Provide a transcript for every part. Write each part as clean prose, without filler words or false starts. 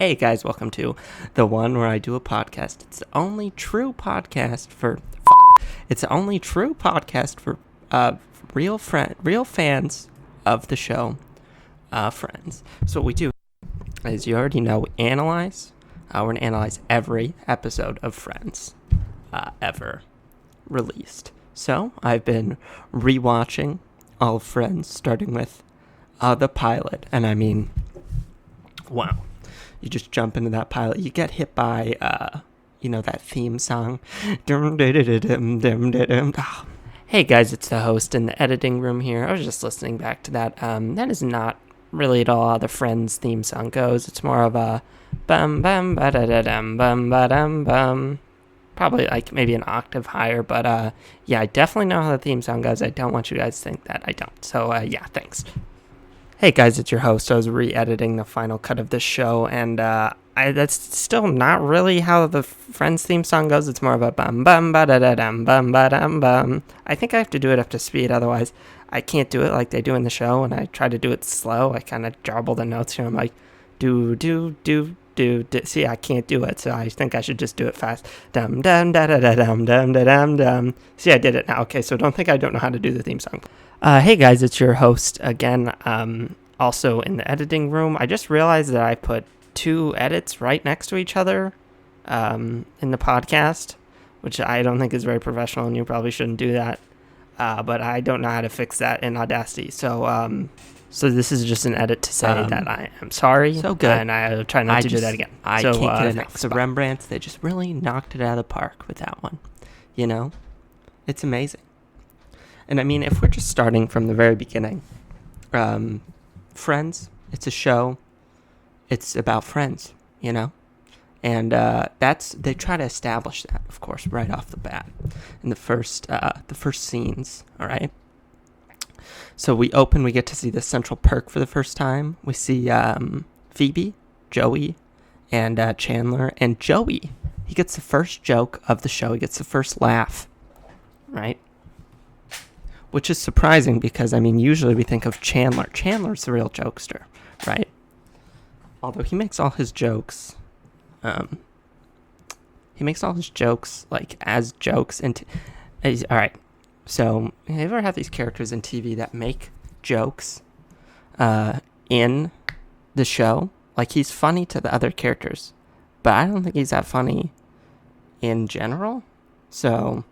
Hey guys, welcome to the one where I do a podcast. It's the only true podcast for It's the only true podcast for real fans of the show, Friends. So what we do, as you already know, we analyze. We're gonna analyze every episode of Friends ever released. So I've been rewatching all of Friends, starting with the pilot, and I mean, wow. You just jump into that pilot. You get hit by, that theme song. Hey guys, it's the host in the editing room here. I was just listening back to that. That is not really at all how the Friends theme song goes. It's more of a bum bum ba da da dum bum ba dum bum. Probably like maybe an octave higher, but yeah, I definitely know how the theme song goes. I don't want you guys to think that I don't. So yeah, thanks. Hey guys, it's your host. I was re-editing the final cut of this show, and that's still not really how the Friends theme song goes. It's more of a bum bum ba da da dum bum ba dum bum. I think I have to do it up to speed, otherwise I can't do it like they do in the show. And I try to do it slow. I kind of jabble the notes here. I'm like, do. See, I can't do it, so I think I should just do it fast. Dum dum da da da dum dum da dum dum. See, I did it now. Okay, so don't think I don't know how to do the theme song. Hey guys, it's your host again. Also in the editing room, I just realized that I put two edits right next to each other in the podcast, which I don't think is very professional, and you probably shouldn't do that. But I don't know how to fix that in Audacity, so this is just an edit to say that I am sorry. So good, and I'll try not to do that again. I can't get enough. The Rembrandts, they just really knocked it out of the park with that one. You know, it's amazing. And I mean, if we're just starting from the very beginning, Friends, it's a show. It's about friends, you know? And they try to establish that, of course, right off the bat in the first scenes, all right? So we get to see the Central Perk for the first time. We see Phoebe, Joey, and Chandler. And Joey, he gets the first joke of the show. He gets the first laugh, right? Which is surprising because, I mean, usually we think of Chandler. Chandler's the real jokester, right? Although he makes all his jokes, like, as jokes. All right, so you ever have these characters in TV that make jokes in the show? Like, he's funny to the other characters, but I don't think he's that funny in general. So,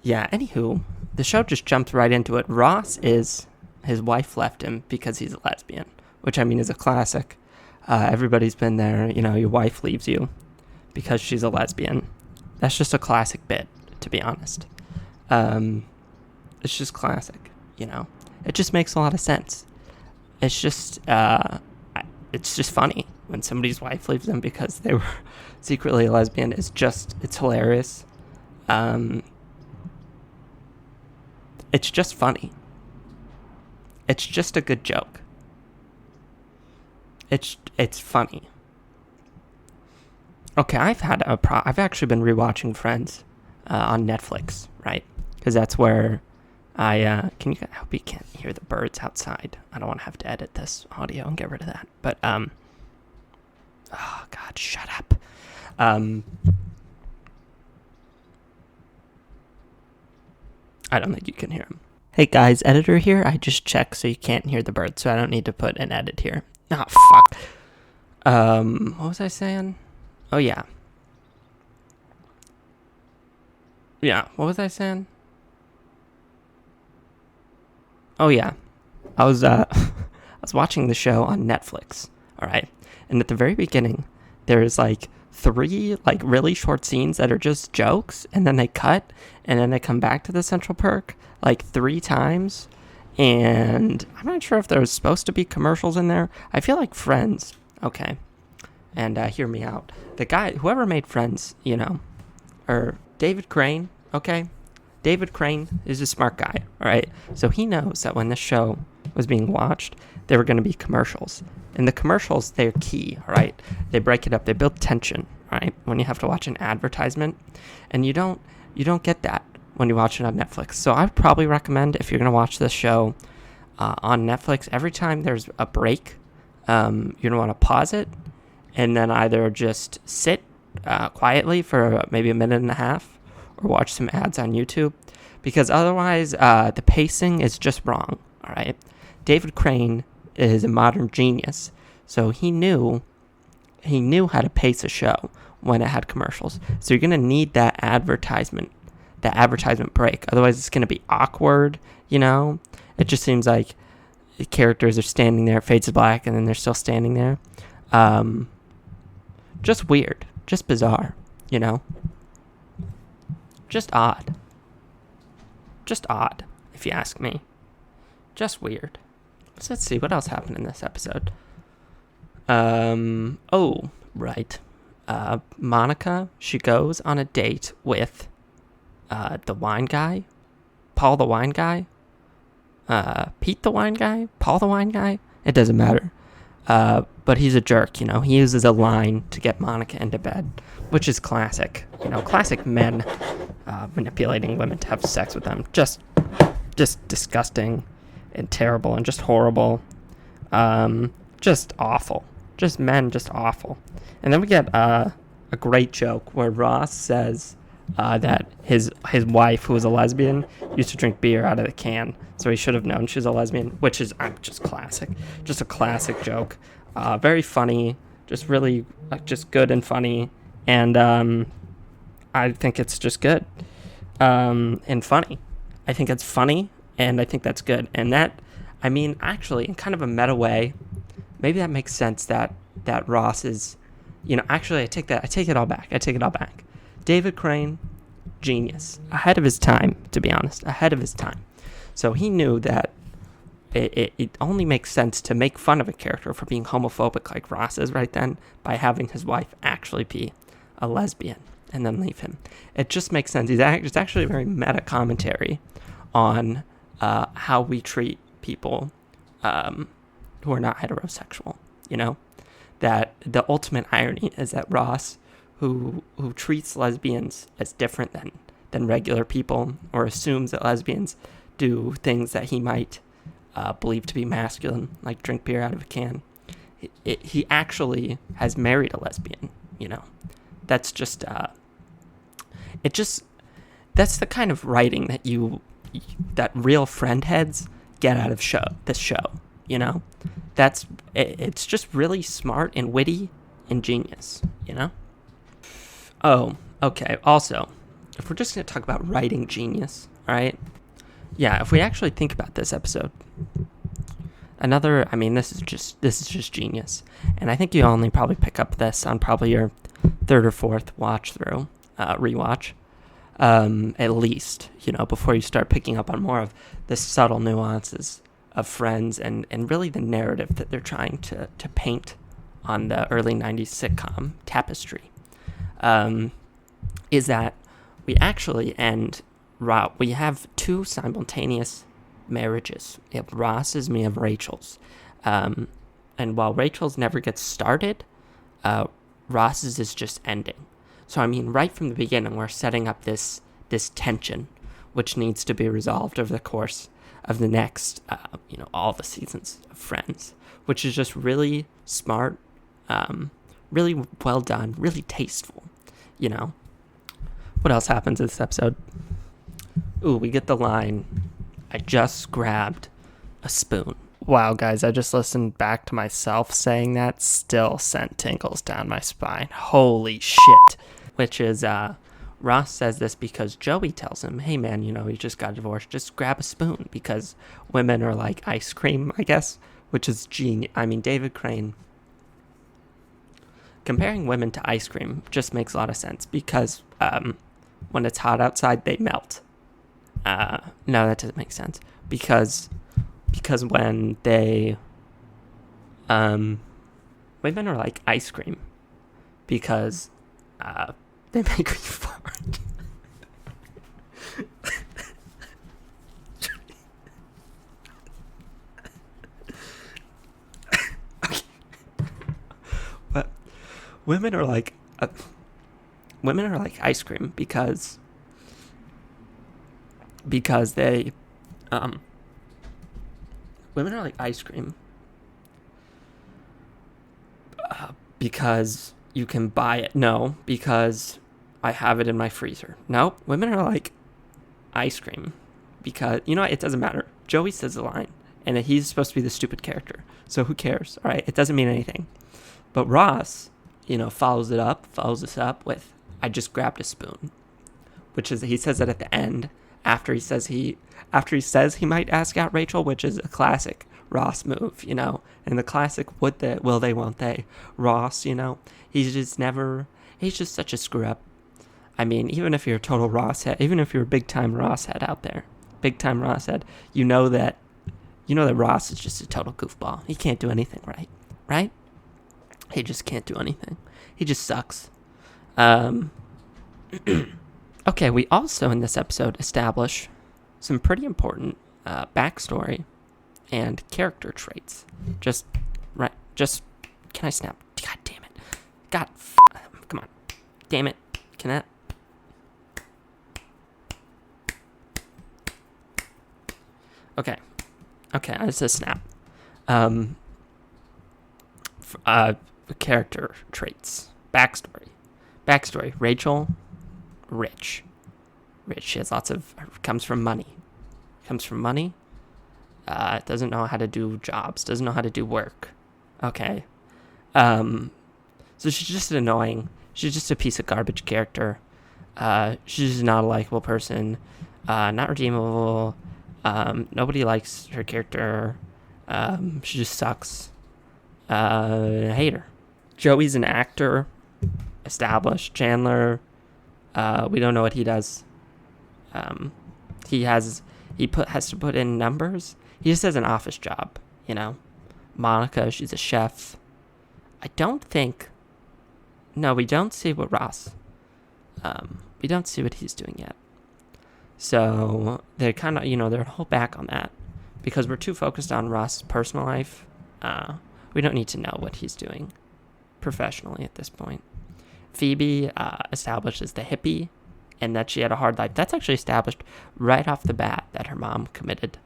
yeah, anywho, the show just jumps right into it. Ross his wife left him because he's a lesbian, which, I mean, is a classic. Everybody's been there. You know, your wife leaves you because she's a lesbian. That's just a classic bit, to be honest. It's just classic, you know. It just makes a lot of sense. It's just funny when somebody's wife leaves them because they were secretly a lesbian. It's hilarious. It's just funny. It's just a good joke. It's funny. Okay, I've actually been rewatching Friends on Netflix, right? Because that's where I I hope you can't hear the birds outside. I don't want to have to edit this audio and get rid of that. But oh God, shut up. I don't think you can hear him. Hey guys, editor here. I just checked so you can't hear the birds, so I don't need to put an edit here. Oh, fuck. What was I saying? Oh, yeah. Yeah, what was I saying? Oh, yeah. I was watching the show on Netflix, all right? And at the very beginning, there's, like, 3, like, really short scenes that are just jokes, and then they cut, and then they come back to the Central Perk, like, 3 times, and I'm not sure if there was supposed to be commercials in there. I feel like Friends, okay, and hear me out. The guy, whoever made Friends, you know, or David Crane, okay? David Crane is a smart guy, all right? So he knows that when this show was being watched, there were going to be commercials. And the commercials, they're key, all right? They break it up. They build tension, right? When you have to watch an advertisement. And you don't get that when you watch it on Netflix. So I would probably recommend, if you're going to watch this show on Netflix, every time there's a break, you're going to want to pause it and then either just sit quietly for maybe a minute and a half or watch some ads on YouTube, because otherwise the pacing is just wrong, all right? David Crane is a modern genius, so he knew how to pace a show when it had commercials. So you're going to need that advertisement break. Otherwise, it's going to be awkward, you know? It just seems like the characters are standing there, fades to black, and then they're still standing there. Just weird. Just bizarre, you know? Just odd. Just odd, if you ask me. Just weird. So let's see, what else happened in this episode? Oh, right. Monica, she goes on a date with the wine guy, Paul the wine guy, Pete the wine guy, Paul the wine guy. It doesn't matter. But he's a jerk, you know. He uses a line to get Monica into bed, which is classic. You know, classic men manipulating women to have sex with them. Just disgusting and terrible and just horrible. Just awful. Just men, just awful. And then we get a great joke where Ross says that his wife, who was a lesbian, used to drink beer out of the can, so he should have known she was a lesbian, which is just classic. Just a classic joke. Very funny, just really just good and funny, and I think it's just good and funny. I think it's funny, and I think that's good. And that, I mean, actually, in kind of a meta way, maybe that makes sense that Ross is, you know, actually, I take it all back. David Crane, genius. Ahead of his time, to be honest. Ahead of his time. So he knew that it only makes sense to make fun of a character for being homophobic like Ross is right then by having his wife actually be a lesbian and then leave him. It just makes sense. It's actually a very meta commentary on how we treat people who are not heterosexual, you know? That the ultimate irony is that Ross, who treats lesbians as different than regular people, or assumes that lesbians do things that he might believe to be masculine, like drink beer out of a can, he actually has married a lesbian, you know? That's just, that's the kind of writing that real friend heads get out of this show, you know? It's just really smart and witty and genius, you know? Oh, okay. Also, if we're just going to talk about writing genius, all right? Yeah, if we actually think about this episode, this is just genius. And I think you only probably pick up this on probably your third or fourth rewatch, at least, you know, before you start picking up on more of the subtle nuances of Friends and really the narrative that they're trying to paint on the early 90s sitcom tapestry. Is that we actually we have two simultaneous marriages. We have Ross's and we have Rachel's. And while Rachel's never gets started, Ross's is just ending. So, I mean, right from the beginning, we're setting up this tension, which needs to be resolved over the course of the next, all the seasons of Friends, which is just really smart, really well done, really tasteful, you know. What else happens in this episode? Ooh, we get the line, I just grabbed a spoon. Wow, guys, I just listened back to myself saying that, still sent tingles down my spine. Holy shit. Which is, Ross says this because Joey tells him, hey man, you know, you just got divorced, just grab a spoon, because women are like ice cream, I guess, which is genius. I mean, David Crane, comparing women to ice cream just makes a lot of sense, because when it's hot outside, they melt. No, that doesn't make sense, because when they, women are like ice cream, because, they make me fart. Okay. But women are like ice cream because they women are like ice cream because you can buy it. No, because I have it in my freezer. No, women are like ice cream because, it doesn't matter. Joey says the line, and he's supposed to be the stupid character. So who cares? All right, it doesn't mean anything. But Ross, follows this up with, I just grabbed a spoon, which is, he says that at the end after he says he might ask out Rachel, which is a classic Ross move, and the classic will they, won't they. Ross, he's just such a screw up. I mean, even if you're a total Ross head, even if you're a big time Ross head out there, you know that Ross is just a total goofball. He can't do anything right? He just can't do anything. He just sucks. Okay, we also in this episode establish some pretty important backstory and character traits. Just, can I snap? God damn it. Come on. Damn it. Can that? Okay, it's a snap. Character traits. Backstory. Rachel, rich. She has comes from money. Doesn't know how to do jobs. Doesn't know how to do work. Okay. So she's just annoying. She's just a piece of garbage character. She's just not a likable person. Not redeemable. Nobody likes her character. She just sucks. I hate her. Joey's an actor. Established. Chandler, we don't know what he does. He has to put in numbers. He just has an office job, Monica, she's a chef. We don't see what Ross. We don't see what he's doing yet. So they're kind of, they're hold back on that because we're too focused on Ross's personal life. We don't need to know what he's doing professionally at this point. Phoebe establishes the hippie and that she had a hard life. That's actually established right off the bat that her mom committed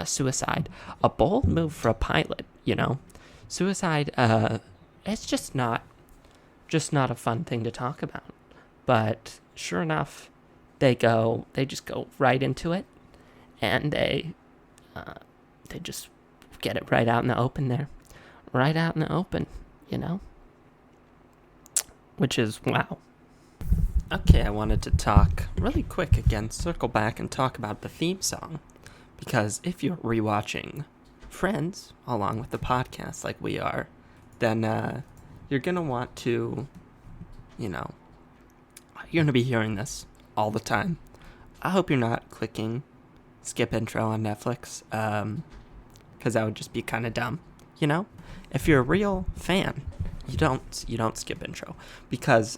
suicide. A bold move for a pilot, Suicide, it's just not a fun thing to talk about. But sure enough, they just go right into it, and they just get it right out in the open there. Right out in the open, Which is, wow. Okay, I wanted to talk really quick again, circle back and talk about the theme song. Because if you're rewatching Friends along with the podcast like we are, then you're going to want to, you're going to be hearing this all the time. I hope you're not clicking skip intro on Netflix, because that would just be kind of dumb, If you're a real fan, you don't skip intro, because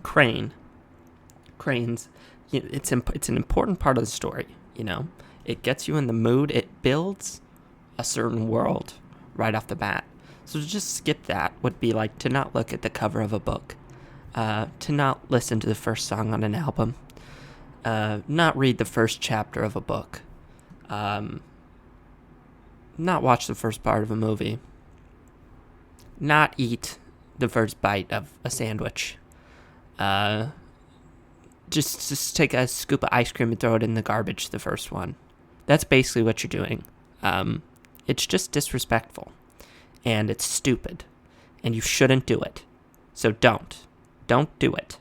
Cranes, it's an important part of the story, It gets you in the mood. It builds a certain world right off the bat. So to just skip that would be like to not look at the cover of a book, to not listen to the first song on an album, not read the first chapter of a book, not watch the first part of a movie, not eat the first bite of a sandwich, just take a scoop of ice cream and throw it in the garbage, the first one. That's basically what you're doing. It's just disrespectful, and it's stupid, and you shouldn't do it. So don't do it.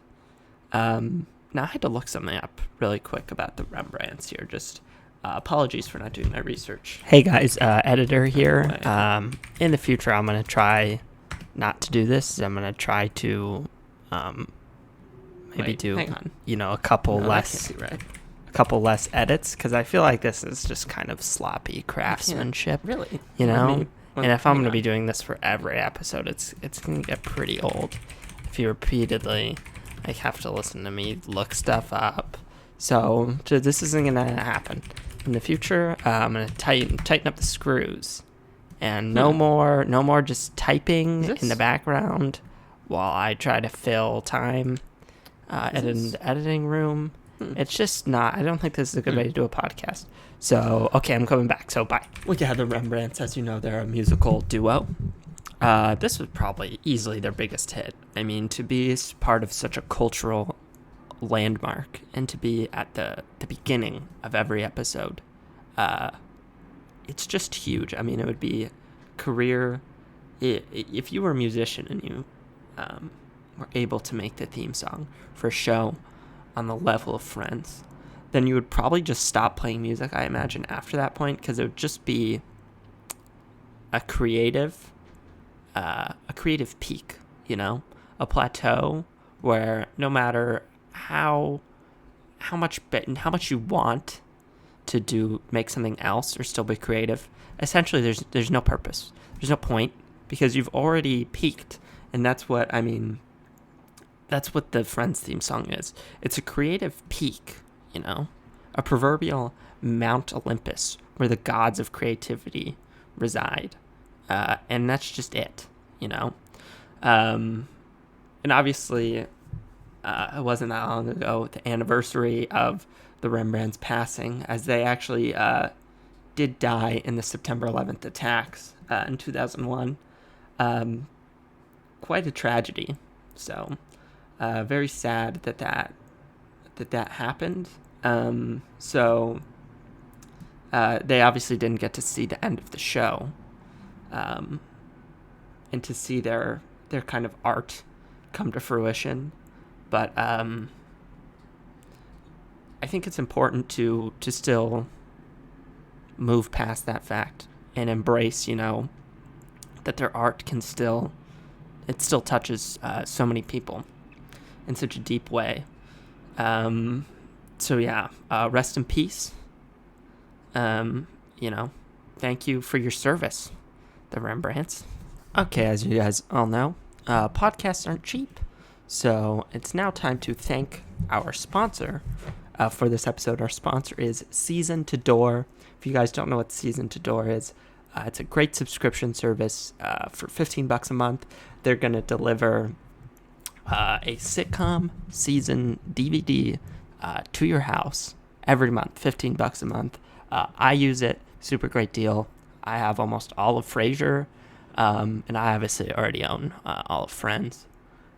Now I had to look something up really quick about the Rembrandts here. Just apologies for not doing my research. Hey guys, editor here. In the future, I'm gonna try not to do this. I'm gonna try to do a couple less edits, because I feel like this is just kind of sloppy craftsmanship. Really, and if I'm gonna be doing this for every episode, it's gonna get pretty old if you repeatedly have to listen to me look stuff up. So this isn't gonna happen in the future. I'm gonna tighten up the screws, and no more just typing in the background while I try to fill time editing room. It's just not. I don't think this is a good way to do a podcast. So okay, I'm coming back. So bye. We got the Rembrandts, as you know, they're a musical duo. This was probably easily their biggest hit. I mean, to be part of such a cultural landmark and to be at the beginning of every episode, it's just huge. I mean, it would be career. If you were a musician and you were able to make the theme song for a show on the level of Friends, then you would probably just stop playing music, I imagine, after that point, because it would just be a creative peak, a plateau where no matter how much you want to make something else or still be creative, essentially there's no purpose, there's no point, because you've already peaked. And that's what the Friends theme song is. It's a creative peak, a proverbial Mount Olympus where the gods of creativity reside. And that's just it, and obviously, it wasn't that long ago, the anniversary of the Rembrandts passing, as they actually did die in the September 11th attacks in 2001. Quite a tragedy. So, very sad that happened. So, they obviously didn't get to see the end of the show. And to see their kind of art come to fruition. But I think it's important to still move past that fact and embrace, that their art still touches so many people in such a deep way. So yeah, rest in peace. Thank you for your service, the Rembrandts. Okay, as you guys all know, podcasts aren't cheap, so it's now time to thank our sponsor for this episode. Our sponsor is Season to Door. If you guys don't know what Season to Door is, it's a great subscription service for $15 a month. They're going to deliver a sitcom season DVD to your house every month, $15 a month. I use it, super great deal. I have almost all of Frasier, and I obviously already own all of Friends.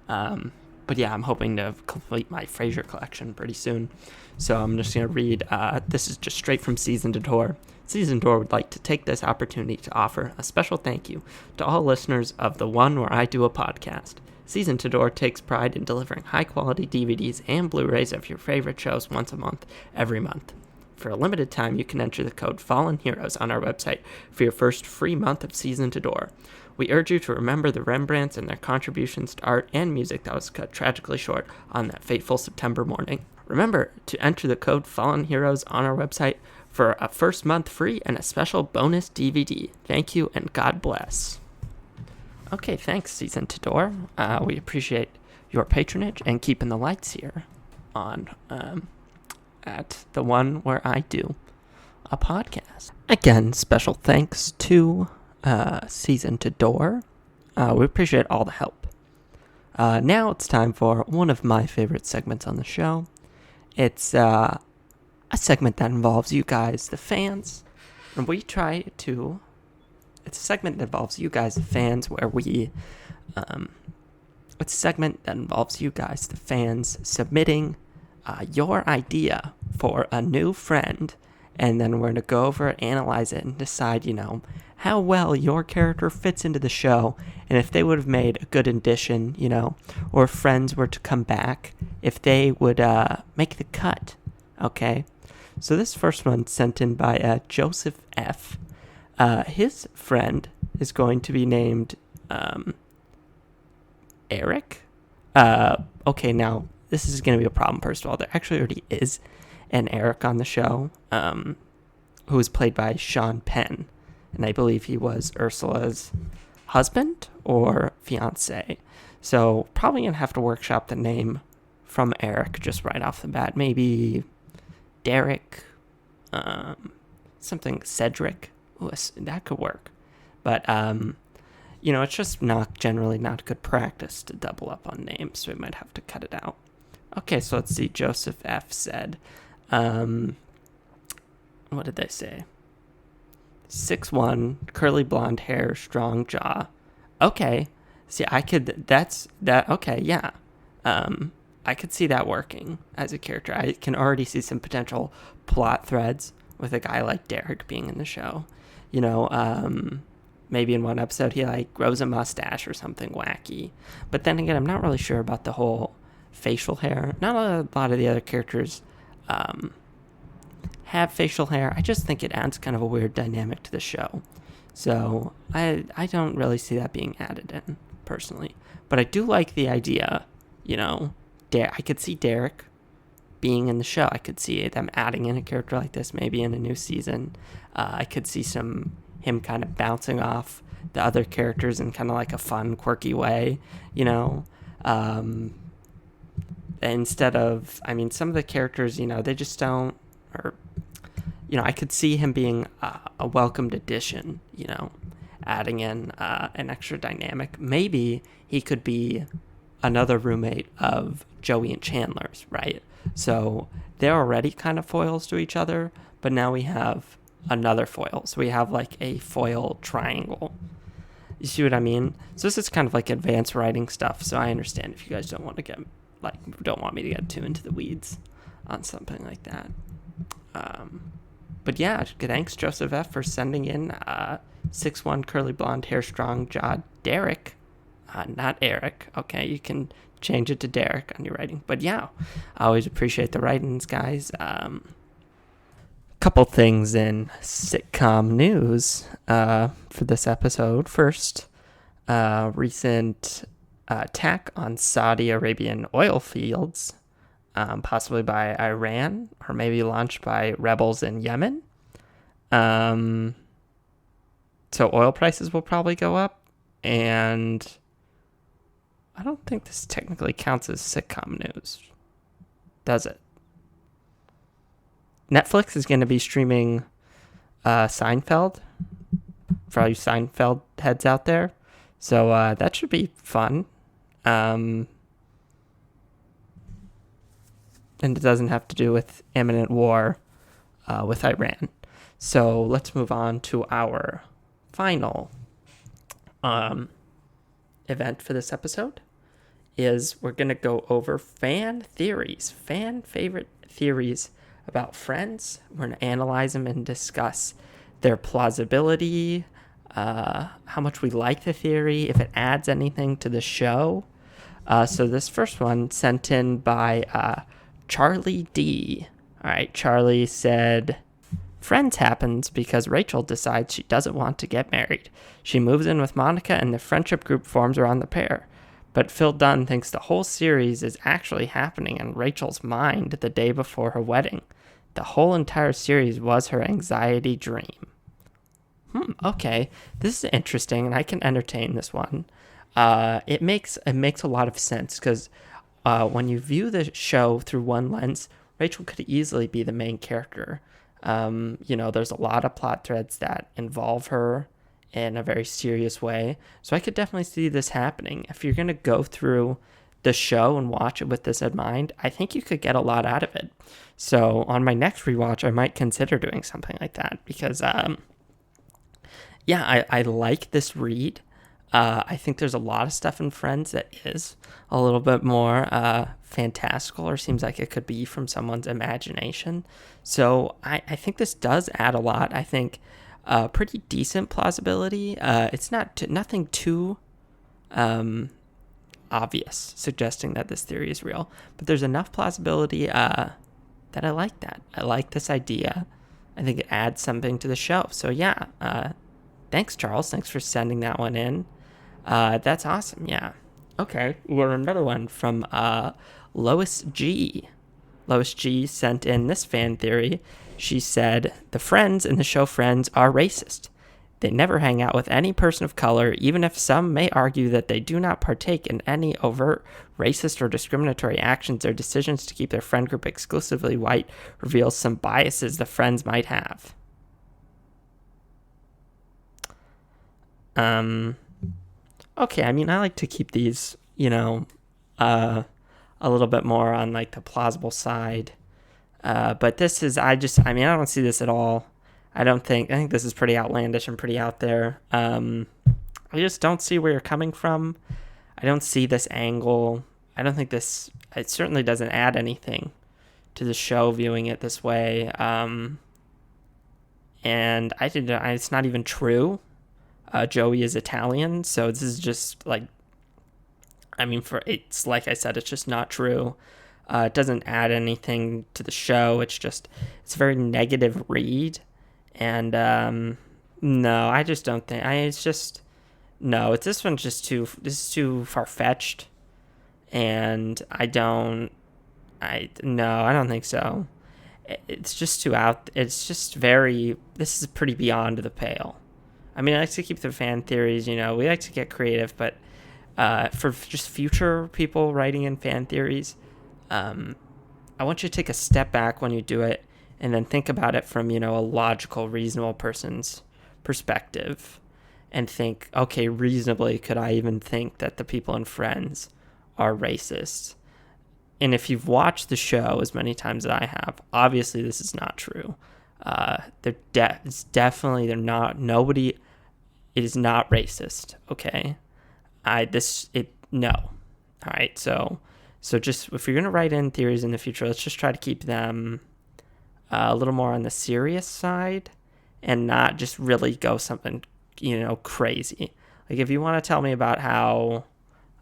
But yeah, I'm hoping to complete my Frasier collection pretty soon. So I'm just going to read, this is just straight from Season to Door. Season to Door would like to take this opportunity to offer a special thank you to all listeners of The One Where I Do a Podcast. Season to Door takes pride in delivering high-quality DVDs and Blu-rays of your favorite shows once a month, every month. For a limited time, you can enter the code Fallen Heroes on our website for your first free month of Season to Door. We urge you to remember the Rembrandts and their contributions to art and music that was cut tragically short on that fateful September morning. Remember to enter the code Fallen Heroes on our website for a first month free and a special bonus DVD. Thank you and God bless. Okay, thanks, Season to Door. We appreciate your patronage and keeping the lights here on at The One Where I Do a Podcast. Again, special thanks to Season to Door. We appreciate all the help. Now it's time for one of my favorite segments on the show. It's a segment that involves you guys, the fans, and we try to... It's a segment that involves you guys, the fans, where we... It's a segment that involves you guys, the fans, submitting your idea for a new friend, and then we're going to go over it, analyze it, and decide, how well your character fits into the show, and if they would have made a good addition, or if friends were to come back, if they would make the cut, okay? So this first one sent in by Joseph F. His friend is going to be named Eric. Okay, now, this is going to be a problem, first of all. There actually already is an Eric on the show, who was played by Sean Penn. And I believe he was Ursula's husband or fiance. So probably going to have to workshop the name from Eric just right off the bat. Maybe Derek, something Cedric. Ooh, that could work. But, it's just generally not good practice to double up on names, so we might have to cut it out. Okay, so let's see. Joseph F. said, what did they say? 6'1", curly blonde hair, strong jaw, Okay. See, okay, yeah. I could see that working as a character. I can already see some potential plot threads with a guy like Derek being in the show. You know, maybe in one episode he like grows a mustache or something wacky. But then again, I'm not really sure about the whole facial hair. Not a lot of the other characters have facial hair. I just think it adds kind of a weird dynamic to the show. So I don't really see that being added in, personally. But I do like the idea, you know, I could see Derek being in the show. I could see them adding in a character like this, maybe in a new season. I could see him kind of bouncing off the other characters in kind of like a fun, quirky way, you know. Instead of, I mean, some of the characters, you know, they just don't, or, you know, I could see him being a welcomed addition, you know, adding in an extra dynamic. Maybe he could be another roommate of Joey and Chandler's, right? So they're already kind of foils to each other, but now we have another foil. So we have like a foil triangle. You see what I mean? So this is kind of like advanced writing stuff. So I understand if you guys don't want me to get too into the weeds on something like that. But yeah, thanks Joseph F for sending in 6'1" curly blonde hair strong jawed Derek. Not Eric. Okay, you can change it to Derek on your writing. But yeah, I always appreciate the writings, guys. Couple things in sitcom news for this episode. First, recent attack on Saudi Arabian oil fields, possibly by Iran, or maybe launched by rebels in Yemen. So oil prices will probably go up, and I don't think this technically counts as sitcom news, does it? Netflix is going to be streaming Seinfeld for all you Seinfeld heads out there. So that should be fun. And it doesn't have to do with imminent war with Iran. So let's move on to our final event for this episode. Is we're going to go over fan favorite theories about Friends. We're going to analyze them and discuss their plausibility, how much we like the theory, if it adds anything to the show. So this first one sent in by Charlie D. All right, Charlie said, Friends happens because Rachel decides she doesn't want to get married. She moves in with Monica and the friendship group forms around the pair. But Phil Dunn thinks the whole series is actually happening in Rachel's mind the day before her wedding. The whole entire series was her anxiety dream. Okay, this is interesting, and I can entertain this one. It makes a lot of sense, because when you view the show through one lens, Rachel could easily be the main character. You know, there's a lot of plot threads that involve her in a very serious way. So I could definitely see this happening. If you're going to go through the show and watch it with this in mind, I think you could get a lot out of it. So on my next rewatch, I might consider doing something like that, because, I like this read. I think there's a lot of stuff in Friends that is a little bit more fantastical, or seems like it could be from someone's imagination. So I think this does add a lot. I think pretty decent plausibility. It's nothing too obvious, suggesting that this theory is real. But there's enough plausibility that I like that. I like this idea. I think it adds something to the show. So yeah, thanks, Charles. Thanks for sending that one in. That's awesome. Yeah. Okay. We're another one from Lois G. Lois G sent in this fan theory. She said, the friends in the show Friends are racist. They never hang out with any person of color, even if some may argue that they do not partake in any overt racist or discriminatory actions. Their decisions to keep their friend group exclusively white reveals some biases the friends might have. Okay, I mean, I like to keep these, a little bit more on like the plausible side. But this is, I don't see this at all. I think this is pretty outlandish and pretty out there. I I just don't see where you're coming from. I don't see this angle. I don't think it certainly doesn't add anything to the show viewing it this way. And it's not even true. Joey is Italian, so this is just like, it's like I said, it's just not true. It doesn't add anything to the show. It's a very negative read. And no, I just don't think, this one's just this is too far-fetched. And I don't think so. It's just too out. It's just this is pretty beyond the pale. I mean, I like to keep the fan theories, we like to get creative, but for just future people writing in fan theories, I want you to take a step back when you do it and then think about it from, a logical, reasonable person's perspective and think, okay, reasonably, could I even think that the people in Friends are racist? And if you've watched the show as many times as I have, obviously this is not true. It is not racist. Okay. No. All right. So just, if you're going to write in theories in the future, let's just try to keep them a little more on the serious side and not just really go something, crazy. Like if you want to tell me about how,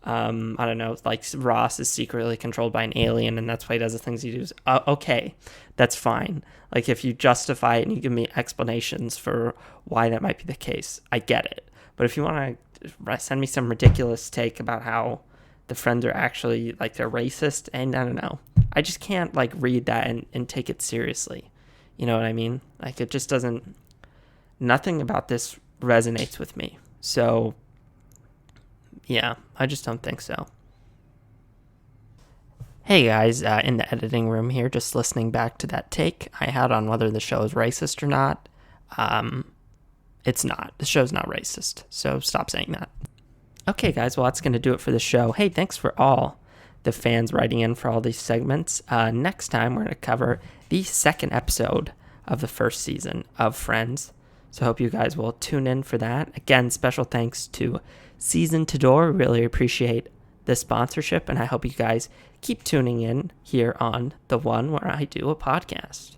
I don't know, like Ross is secretly controlled by an alien and that's why he does the things he does. Okay, that's fine. Like if you justify it and you give me explanations for why that might be the case, I get it. But if you want to send me some ridiculous take about how the Friends are actually like they're racist, and I don't know, I just can't like read that and take it seriously. You know what I mean? Like it just doesn't. Nothing about this resonates with me. So. Yeah, I just don't think so. Hey guys, in the editing room here, just listening back to that take I had on whether the show is racist or not. It's not. The show's not racist, so stop saying that. Okay guys, well that's going to do it for the show. Hey, thanks for all the fans writing in for all these segments. Next time we're going to cover the second episode of the first season of Friends. So I hope you guys will tune in for that. Again, special thanks to Season to Door. Really appreciate the sponsorship, and I hope you guys keep tuning in here on The One, where I do a podcast.